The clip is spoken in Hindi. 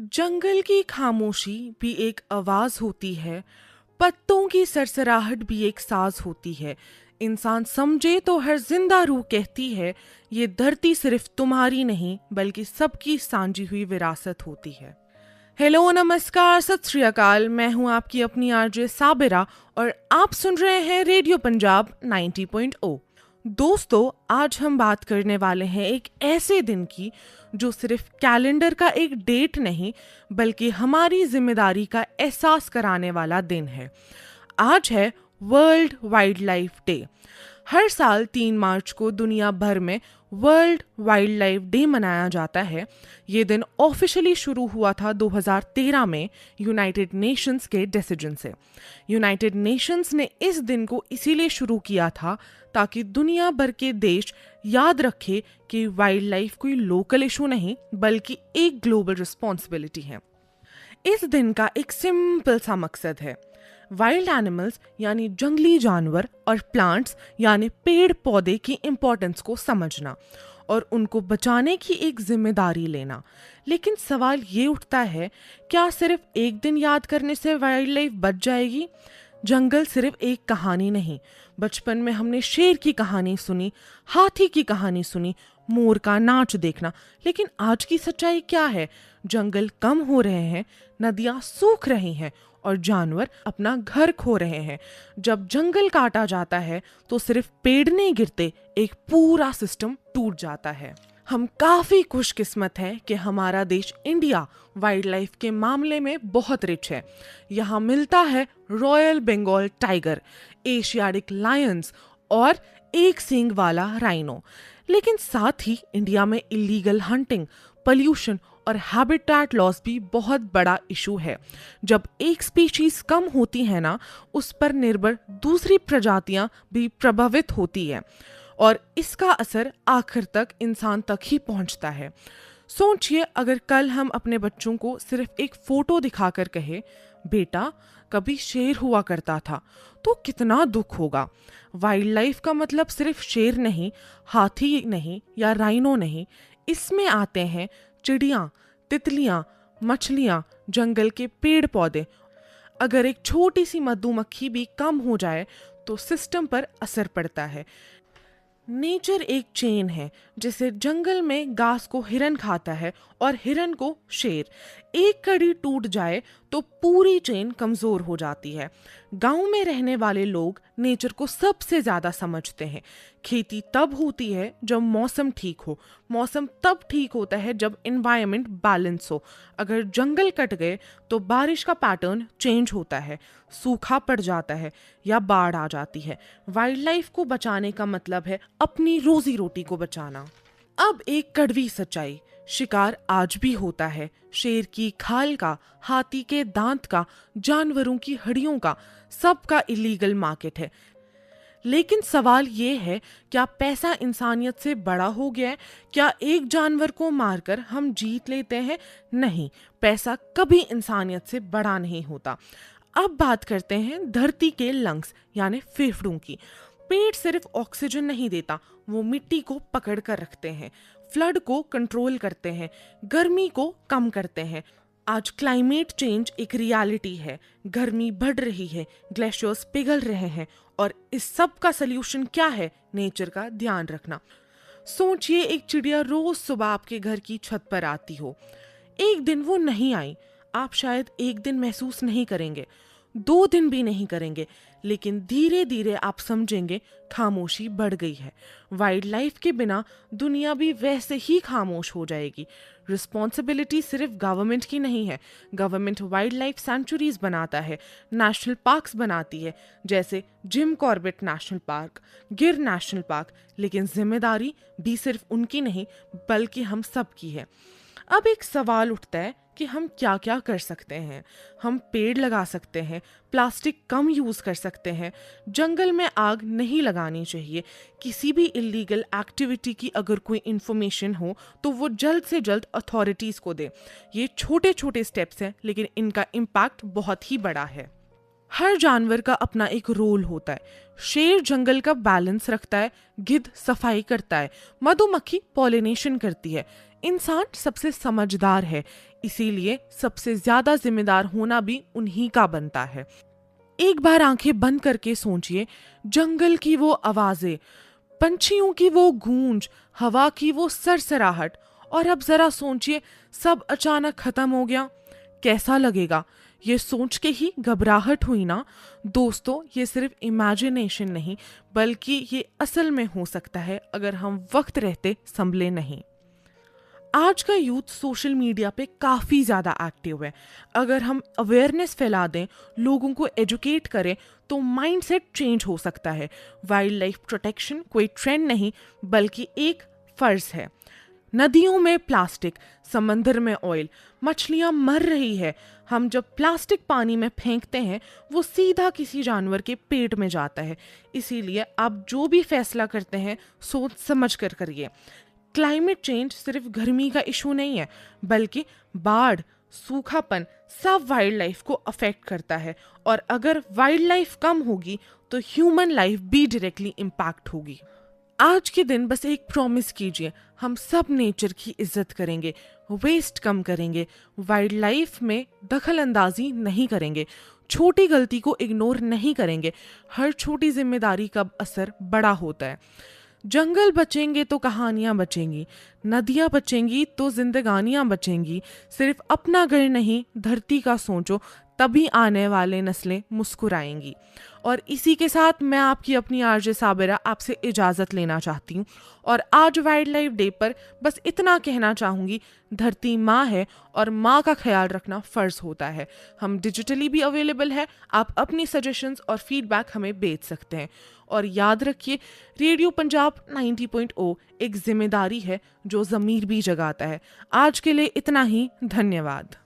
जंगल की खामोशी भी एक आवाज होती है। पत्तों की सरसराहट भी एक साज होती है। इंसान समझे तो हर जिंदा रूह कहती है, ये धरती सिर्फ तुम्हारी नहीं बल्कि सबकी सांझी हुई विरासत होती है। हेलो, नमस्कार, सत श्री अकाल। मैं हूं आपकी अपनी आरजे साबिरा और आप सुन रहे हैं रेडियो पंजाब 90.0। दोस्तों, आज हम बात करने वाले हैं एक ऐसे दिन की जो सिर्फ कैलेंडर का एक डेट नहीं बल्कि हमारी जिम्मेदारी का एहसास कराने वाला दिन है। आज है वर्ल्ड वाइल्ड लाइफ डे। हर साल 3 मार्च को दुनिया भर में वर्ल्ड वाइल्ड लाइफ डे मनाया जाता है। ये दिन ऑफिशियली शुरू हुआ था 2013 में यूनाइटेड नेशंस के डिसीजन से। यूनाइटेड नेशंस ने इस दिन को इसीलिए शुरू किया था ताकि दुनिया भर के देश याद रखे कि वाइल्ड लाइफ कोई लोकल इशू नहीं बल्कि एक ग्लोबल रिस्पॉन्सिबिलिटी है। इस दिन का एक सिंपल सा मकसद है, वाइल्ड एनिमल्स यानी जंगली जानवर और प्लांट्स यानी पेड़ पौधे की इम्पोर्टेंस को समझना और उनको बचाने की एक जिम्मेदारी लेना। लेकिन सवाल ये उठता है, क्या सिर्फ एक दिन याद करने से वाइल्ड लाइफ बच जाएगी? जंगल सिर्फ एक कहानी नहीं। बचपन में हमने शेर की कहानी सुनी, हाथी की कहानी सुनी, मोर का नाच देखना, लेकिन आज की सच्चाई क्या है? जंगल कम हो रहे हैं, नदियां सूख रही हैं और जानवर अपना घर खो रहे हैं। जब जंगल काटा जाता है तो सिर्फ पेड़ नहीं गिरते, एक पूरा सिस्टम टूट जाता है। हम काफी खुशकिस्मत हैं कि हमारा देश इंडिया वाइल्ड लाइफ के मामले में बहुत रिच है। यहाँ मिलता है royal Bengal tiger, Asiatic lions और एक सींग वाला राइनो। लेकिन साथ ही इंडिया में इलीगल हंटिंग, पोल्यूशन और हैबिटेट लॉस भी बहुत बड़ा इशू है। जब एक स्पीशीज कम होती है ना, उस पर निर्भर दूसरी प्रजातियां भी प्रभावित होती है और इसका असर आखिर तक इंसान तक ही पहुंचता है। सोचिए, अगर कल हम अपने बच्चों को सिर्फ एक फोटो दिखाकर कहे, बेटा कभी शेर हुआ करता था, तो कितना दुख होगा। वाइल्ड लाइफ का मतलब सिर्फ शेर नहीं, हाथी नहीं या राइनो नहीं, इसमें आते हैं चिड़ियाँ, तितलियाँ, मछलियाँ, जंगल के पेड़ पौधे। अगर एक छोटी सी मधुमक्खी भी कम हो जाए तो सिस्टम पर असर पड़ता है। नेचर एक चेन है, जैसे जंगल में घास को हिरन खाता है और हिरन को शेर। एक कड़ी टूट जाए तो पूरी चेन कमजोर हो जाती है। गांव में रहने वाले लोग नेचर को सबसे ज्यादा समझते हैं। खेती तब होती है जब मौसम ठीक हो, मौसम तब ठीक होता है जब एनवायरनमेंट बैलेंस हो। अगर जंगल कट गए तो बारिश का पैटर्न चेंज होता है, सूखा पड़ जाता है या बाढ़ आ जाती है। वाइल्ड लाइफ को बचाने का मतलब है अपनी रोजी रोटी को बचाना। अब एक कड़वी सच्चाई, शिकार आज भी होता है। शेर की खाल का, हाथी के दांत का, जानवरों की हड्डियों का, सबका इलीगल मार्केट है। लेकिन सवाल ये है, क्या पैसा इंसानियत से बड़ा हो गया है? क्या एक जानवर को मारकर हम जीत लेते हैं? नहीं, पैसा कभी इंसानियत से बड़ा नहीं होता। अब बात करते हैं धरती के लंग्स यानी फेफड़ों की। पेड़ सिर्फ ऑक्सीजन नहीं देता, वो मिट्टी को पकड़ कर रखते हैं, फ्लड को कंट्रोल करते हैं, गर्मी को कम करते हैं। आज क्लाइमेट चेंज एक रियलिटी है, गर्मी बढ़ रही है, ग्लेशियर्स पिघल रहे हैं और इस सब का सल्यूशन क्या है? नेचर का ध्यान रखना। सोचिए, एक चिड़िया रोज सुबह आपके घर की छत पर आती हो। एक दिन वो नहीं आई, आप शायद एक दिन महसूस नहीं करेंगे, 2 दिन भी नहीं करेंगे, लेकिन धीरे धीरे आप समझेंगे खामोशी बढ़ गई है। वाइल्ड लाइफ के बिना दुनिया भी वैसे ही खामोश हो जाएगी। रिस्पॉन्सिबिलिटी सिर्फ गवर्नमेंट की नहीं है। गवर्नमेंट वाइल्ड लाइफ सेंचुरीज बनाता है, नेशनल पार्क्स बनाती है, जैसे जिम कॉर्बेट नेशनल पार्क, गिर नेशनल पार्क, लेकिन जिम्मेदारी भी सिर्फ उनकी नहीं बल्कि हम सब की है। अब एक सवाल उठता है कि हम क्या क्या कर सकते हैं। हम पेड़ लगा सकते हैं, प्लास्टिक कम यूज कर सकते हैं, जंगल में आग नहीं लगानी चाहिए। किसी भी इलीगल एक्टिविटी की अगर कोई इंफॉर्मेशन हो तो वो जल्द से जल्द अथॉरिटीज को दे। ये छोटे छोटे स्टेप्स हैं, लेकिन इनका इम्पैक्ट बहुत ही बड़ा है। हर जानवर का अपना एक रोल होता है। शेर जंगल का बैलेंस रखता है, गिद्ध सफाई करता है, मधुमक्खी पॉलिनेशन करती है, इंसान सबसे समझदार है, इसीलिए सबसे ज्यादा जिम्मेदार होना भी उन्हीं का बनता है। एक बार आंखें बंद करके सोचिए, जंगल की वो आवाजें, पंछियों की वो गूंज, हवा की वो सरसराहट, और अब जरा सोचिए सब अचानक खत्म हो गया, कैसा लगेगा? ये सोच के ही घबराहट हुई ना? दोस्तों, ये सिर्फ इमेजिनेशन नहीं, बल्कि ये असल में हो सकता है अगर हम वक्त रहते संभले नहीं। आज का यूथ सोशल मीडिया पे काफ़ी ज़्यादा एक्टिव है। अगर हम अवेयरनेस फैला दें, लोगों को एजुकेट करें, तो माइंडसेट चेंज हो सकता है। वाइल्ड लाइफ प्रोटेक्शन कोई ट्रेंड नहीं, बल्कि एक फ़र्ज है। नदियों में प्लास्टिक, समंदर में ऑयल, मछलियां मर रही है। हम जब प्लास्टिक पानी में फेंकते हैं, वो सीधा किसी जानवर के पेट में जाता है। इसीलिए आप जो भी फैसला करते हैं, सोच समझ कर करिए। क्लाइमेट चेंज सिर्फ गर्मी का इशू नहीं है, बल्कि बाढ़, सूखापन सब वाइल्ड लाइफ को अफेक्ट करता है। और अगर वाइल्ड लाइफ कम होगी तो ह्यूमन लाइफ भी डायरेक्टली इम्पैक्ट होगी। आज के दिन बस एक प्रॉमिस कीजिए, हम सब नेचर की इज्जत करेंगे, वेस्ट कम करेंगे, वाइल्ड लाइफ में दखल अंदाजी नहीं करेंगे, छोटी गलती को इग्नोर नहीं करेंगे। हर छोटी जिम्मेदारी का असर बड़ा होता है। जंगल बचेंगे तो कहानियां बचेंगी, नदियां बचेंगी तो जिंदगानियां बचेंगी। सिर्फ अपना घर नहीं, धरती का सोचो, तभी आने वाले नस्लें मुस्कुराएंगी। और इसी के साथ मैं आपकी अपनी आरजे साबिरा आपसे इजाज़त लेना चाहती हूँ। और आज वाइल्ड लाइफ डे पर बस इतना कहना चाहूँगी, धरती माँ है और माँ का ख्याल रखना फ़र्ज़ होता है। हम डिजिटली भी अवेलेबल है, आप अपनी सजेशंस और फीडबैक हमें भेज सकते हैं। और याद रखिए, रेडियो पंजाब 90.0 एक जिम्मेदारी है जो ज़मीर भी जगाता है। आज के लिए इतना ही, धन्यवाद।